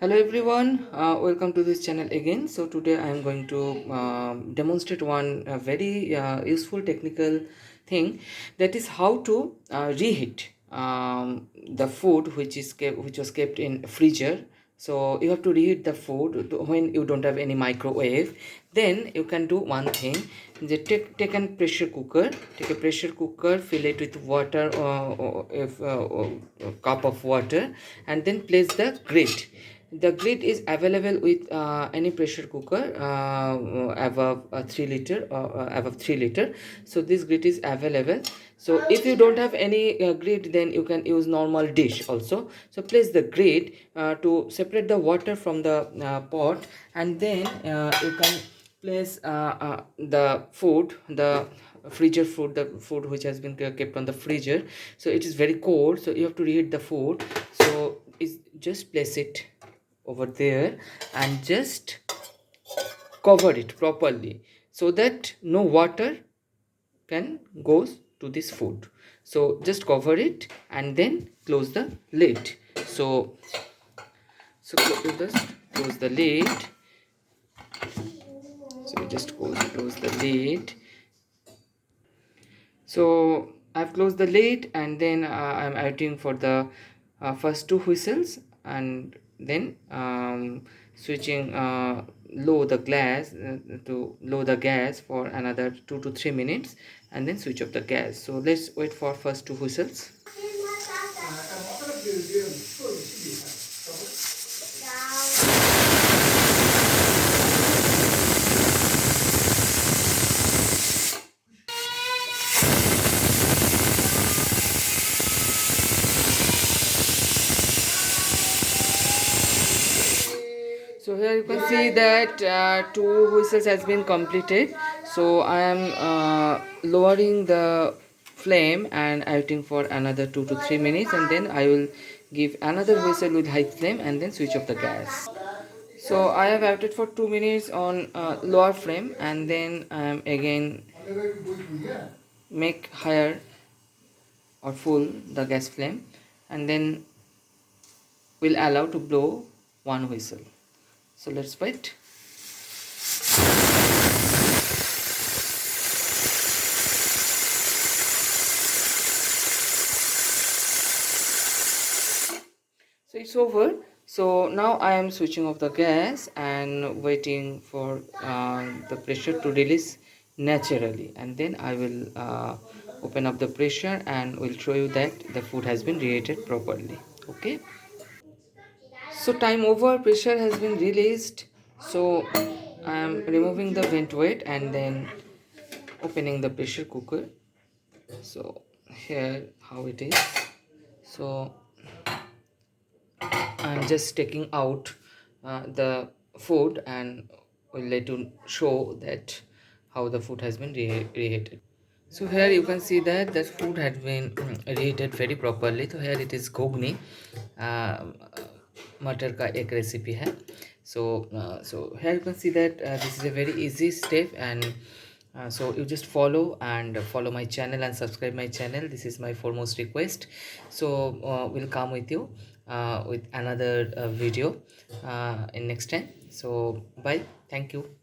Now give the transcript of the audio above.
Hello everyone, welcome to this channel again. So today I am going to demonstrate one very useful technical thing, that is how to reheat the food which was kept in freezer. So you have to reheat the food when you don't have any microwave. Then you can do one thing: take a pressure cooker, fill it with water, or if a cup of water, and then place the grit. The grit is available with any pressure cooker above 3 liter or above 3 liter. So this grit is available. So if you don't have any grit, then you can use normal dish also. So place the grit to separate the water from the pot, and then you can place the food, the freezer food, the food which has been kept on the freezer. So it is very cold, so you have to reheat the food. So is just place it over there and just cover it properly, so that no water can goes to this food. So just cover it and then close the lid. You just close the lid. So you just close the lid. So I've closed the lid, and then I'm waiting for the first two whistles, and then switching low the gas for another 2 to 3 minutes, and then switch off the gas. So let's wait for first two whistles. So here you can see that two whistles has been completed. So I am lowering the flame and waiting for another 2 to 3 minutes, and then I will give another whistle with high flame and then switch off the gas. So I have waited for 2 minutes on lower flame, and then I am again make higher or full the gas flame, and then will allow to blow one whistle. So let's wait. So it's over. So now I am switching off the gas and waiting for the pressure to release naturally, and then I will open up the pressure and will show you that the food has been reheated properly. Okay, so time over, pressure has been released. So I am removing the vent weight and then opening the pressure cooker. So here how it is. So I'm just taking out the food, and will let you show that how the food has been reheated. So here you can see that the food had been reheated very properly. So here it is ghogni, मटर का एक recipe है. So here you can see that this is a very easy step, and so you just follow my channel and subscribe my channel. This is my foremost request. So we'll come with you with another video in next time. So bye, thank you.